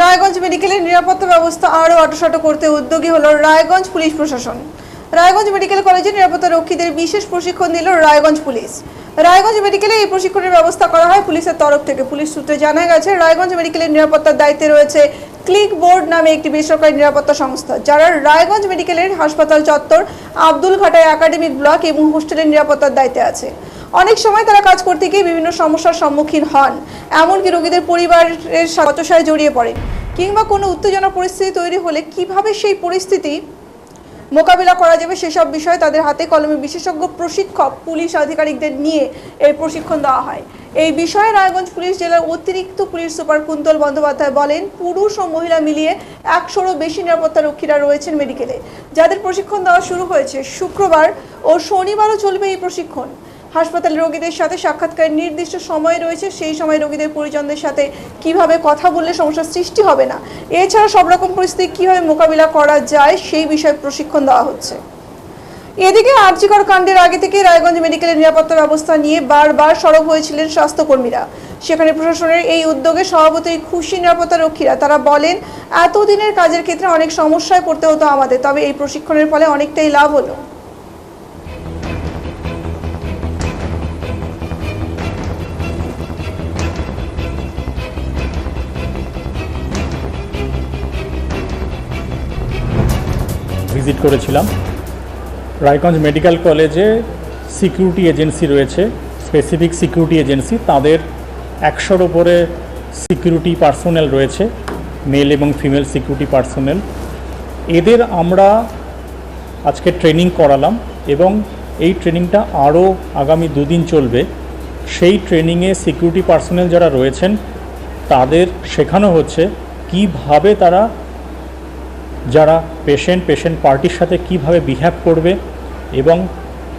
রায়গঞ্জ মেডিকেলের নিরাপত্তা ব্যবস্থা আরও আঁটোসাঁটো করতে উদ্যোগী হলো রায়গঞ্জ পুলিশ প্রশাসন। রায়গঞ্জ মেডিকেল কলেজে নিরাপত্তা রক্ষীদের বিশেষ প্রশিক্ষণ দিল রায়গঞ্জ পুলিশ। রায়গঞ্জ মেডিকেলে এই প্রশিক্ষণের ব্যবস্থা করা হয় পুলিশের তরফ থেকে। পুলিশ সূত্রে জানা গেছে, রায়গঞ্জ মেডিকেলের নিরাপত্তার দায়িত্বে রয়েছে ক্লিক বোর্ড নামে একটি বেসরকারি নিরাপত্তা সংস্থা, যারা রায়গঞ্জ মেডিকেলের হাসপাতাল চত্বর, আব্দুল ঘাটায় একাডেমিক ব্লক এবং হোস্টেলের নিরাপত্তার দায়িত্বে আছে। অনেক সময় তারা কাজ করতে গিয়ে বিভিন্ন সমস্যার সম্মুখীন হন, এমনকি রোগীদের পরিবারের হতাশায় জড়িয়ে পড়েন, কিংবা কোনো উত্তেজনা পরিস্থিতি তৈরি হলে কিভাবে সেই পরিস্থিতি মোকাবিলা করা যাবে সেসব বিষয়ে তাদের হাতে কলমে বিশেষজ্ঞ প্রশিক্ষক পুলিশ আধিকারিকদের নিয়ে এই প্রশিক্ষণ দেওয়া হয়। এই বিষয়ে রায়গঞ্জ পুলিশ জেলার অতিরিক্ত পুলিশ সুপার কুন্তল বন্দ্যোপাধ্যায় বলেন, পুরুষ ও মহিলা মিলিয়ে 100-রও বেশি নিরাপত্তা রক্ষীরা রয়েছেন মেডিকেলে, যাদের প্রশিক্ষণ দেওয়া শুরু হয়েছে। শুক্রবার ও শনিবারও চলবে এই প্রশিক্ষণ। হাসপাতালের রোগীদের সাথে সাক্ষাৎকারের নির্দিষ্ট সময় রয়েছে, সেই সময় রোগীদের পরিজনদের সাথে কিভাবে কথা বললে সমস্যার সৃষ্টি হবে না, এছাড়া সব রকম পরিস্থিতি কিভাবে মোকাবিলা করা যায় সেই বিষয়ে প্রশিক্ষণ দেওয়া হচ্ছে। এদিকে আরজিকর কাণ্ডের আগে থেকে রায়গঞ্জ মেডিকেলের নিরাপত্তা ব্যবস্থা নিয়ে বারবার সরব হয়েছিলেন স্বাস্থ্যকর্মীরা। সেখানে প্রশাসনের এই উদ্যোগে স্বভাবতই খুশি নিরাপত্তা রক্ষীরা। তারা বলেন, এতদিনের কাজের ক্ষেত্রে অনেক সমস্যায় পড়তে হতো আমাদের, তবে এই প্রশিক্ষণের ফলে অনেকটাই লাভ হলো। ভিজিট করেছিলাম। রায়গঞ্জ মেডিকেল কলেজে সিকিউরিটি এজেন্সি রয়েছে, স্পেসিফিক সিকিউরিটি এজেন্সি, তাদের 100-র উপরে সিকিউরিটি পার্সোনেল রয়েছে, মেল এবং ফিমেল সিকিউরিটি পার্সোনেল। এদের আমরা আজকে ট্রেনিং করালাম এবং এই ট্রেনিংটা আরও আগামী 2 দিন চলবে। সেই ট্রেনিংয়ে সিকিউরিটি পার্সোনেল যারা রয়েছেন তাদের শেখানো হচ্ছে কিভাবে তারা যারা পেশেন্ট পার্টির সাথে কিভাবে বিহেভ করবে এবং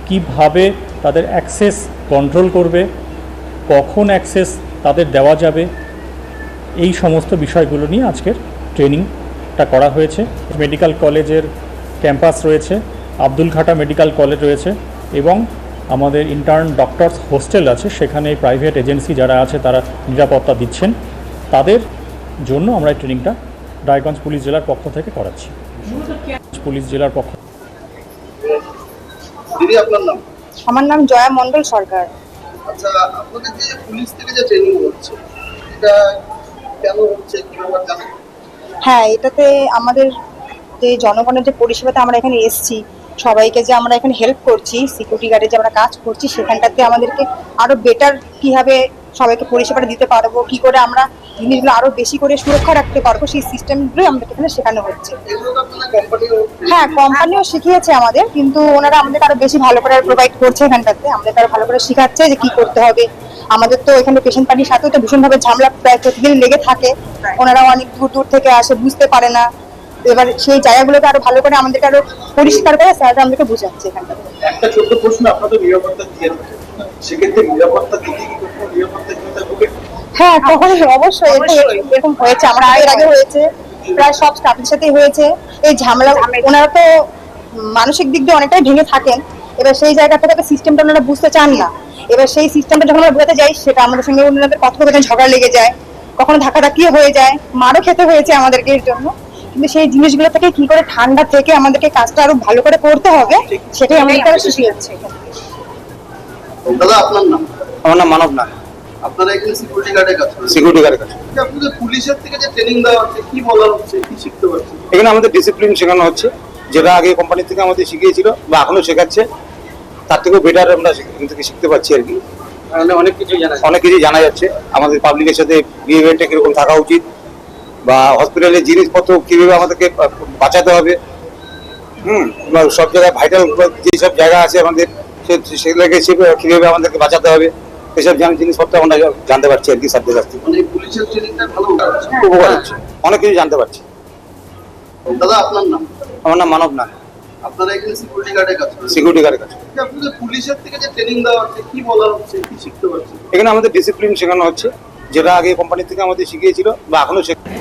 কিভাবে তাদের অ্যাক্সেস কন্ট্রোল করবে, কখন অ্যাক্সেস তাদের দেওয়া যাবে, এই সমস্ত বিষয়গুলো নিয়ে আজকের ট্রেনিংটা করা হয়েছে। মেডিকেল কলেজের ক্যাম্পাস রয়েছে, আব্দুল ঘাটা মেডিকেল কলেজ রয়েছে এবং আমাদের ইন্টার্ন ডক্টরস হোস্টেল আছে। সেখানে প্রাইভেট এজেন্সি যারা আছে তারা নিরাপত্তা দিচ্ছেন, তাদের জন্য আমরা এই ট্রেনিংটা রায়গঞ্জ পুলিশ জেলার পক্ষ থেকে করাচ্ছি। পুলিশ জেলার পক্ষ। দিদি, আপনার নাম? আমার নাম জয়া মণ্ডল সরকার। আচ্ছা, আপনাদের যে পুলিশ থেকে যে ট্রেনিং হচ্ছে, এটা কেন হচ্ছে, কি ব্যাপার জানেন? হ্যাঁ, এটাতে আমাদের যে জনগণের যে পরিষেবাতে আমরা এখানে এসেছি, সবাইকে যে আমরা এখানে হেল্প করছি, সিকিউরিটি গার্ডে যে আমরা কাজ করছি, সেখানটাতে আমাদেরকে আরো বেটার কিভাবে সবাইকে পরিষেবাটা দিতে পারবো, কি করে আমরা জিনিসগুলো আরো বেশি করে সুরক্ষা রাখতে পারবো, সেই সিস্টেমগুলোই আমাদের এখানে শেখানো হচ্ছে। হ্যাঁ, কোম্পানিও শিখিয়েছে আমাদের, কিন্তু ওনারা আমাদের আরো বেশি ভালো করে প্রোভাইড করছে। এখানটাতে আমাদের আরো ভালো করে শেখাচ্ছে যে কি করতে হবে। আমাদের তো এখানে পেশেন্ট পার্টির সাথেও তো ভীষণভাবে ঝামেলা প্রায় প্রতিদিন লেগে থাকে। ওনারা অনেক দূর দূর থেকে আসে, বুঝতে পারে না। এবার সেই জায়গাগুলোকে আরো ভালো করে আমাদেরকে আরো পরিষ্কার করে স্যাররা আমাদেরকে বোঝাচ্ছে এখানটাতে। একটা ছোট্ট প্রশ্ন, আপনাদের নিরাপত্তা দিয়ে সেক্ষেত্রে নিরাপত্তা দিতে কি কোনো নিরাপত্তা হবে? হ্যাঁ, কখনো অবশ্যই এরকম হয়েছে, আমরা এর আগে হয়েছে, প্রায় সব স্টাফের সাথেই হয়েছে এই ঝামেলা। ওনারা তো মানসিক দিক দিয়ে অনেকটাই ভেঙে থাকেন। এবার সেই জায়গা থেকে সিস্টেমটা ওনারা বুঝতে চান না। এবার সেই সিস্টেমটা যখন আমরা বোঝাতে যাই, সেটা আমাদের সঙ্গে ওনাদের কথোপকথন ঝগড়া লেগে যায়, কখনো ধাক্কাধাক্কিও হয়ে যায়, মারও খেতে হয়েছে আমাদেরকে এর জন্য। কিন্তু সেই জিনিসগুলো থেকে কি করে ঠান্ডা থেকে আমাদেরকে কাজটা আরো ভালো করে করতে হবে, সেটাই আমাদের শিখিয়েছে। দাদা, আপনার নাম? আমার নাম মানব না। আপনারা এখানে সিকিউরিটি গার্ডের কাজ করেন? সিকিউরিটি গার্ডের কাজ। আপনাদের পুলিশের থেকে যে ট্রেনিং দেওয়া হচ্ছে, কি বলা হচ্ছে, কি শিখতে পারছেন? এখানে আমাদের ডিসিপ্লিন শেখানো হচ্ছে, যেটা আগে কোম্পানি থেকে আমাদের শিখিয়েছিল বা এখনো শেখাচ্ছে, তার থেকেও বেটার আমরা এখান থেকে শিখতে পারছি আর কি। অনেক কিছুই জানা যাচ্ছে আমাদের পাবলিকের সাথে বিহেভিয়ারটা কিরকম থাকা উচিত, বা হসপিটালের জিনিসপত্র কিভাবে আমাদেরকে বাঁচাতে হবে। সব জায়গায় ভাইটাল যেসব জায়গা আছে আমাদের, সেগুলোকে কিভাবে আমাদেরকে বাঁচাতে হবে, এসব জিনিসপত্র আমরা জানতে পারছি আর কি স্যারদের কাছ থেকে। পুলিশের ট্রেনিংটা ভালো উপকার হচ্ছে, অনেক কিছু জানতে পারছি। দাদা, আপনার নাম? আমার নাম মানব না। আপনারা এখানে সিকিউরিটি গার্ডের কাজ করেন? সিকিউরিটি গার্ডের কাজ। আপনাদের পুলিশের থেকে যে ট্রেনিং দেওয়া হচ্ছে, কি বলা হচ্ছে, কি শিখতে পারছেন? এখানে আমাদের ডিসিপ্লিন শেখানো হচ্ছে, যেটা আগে কোম্পানি থেকে আমাদের শিখিয়েছিল বা এখনো শেখানো।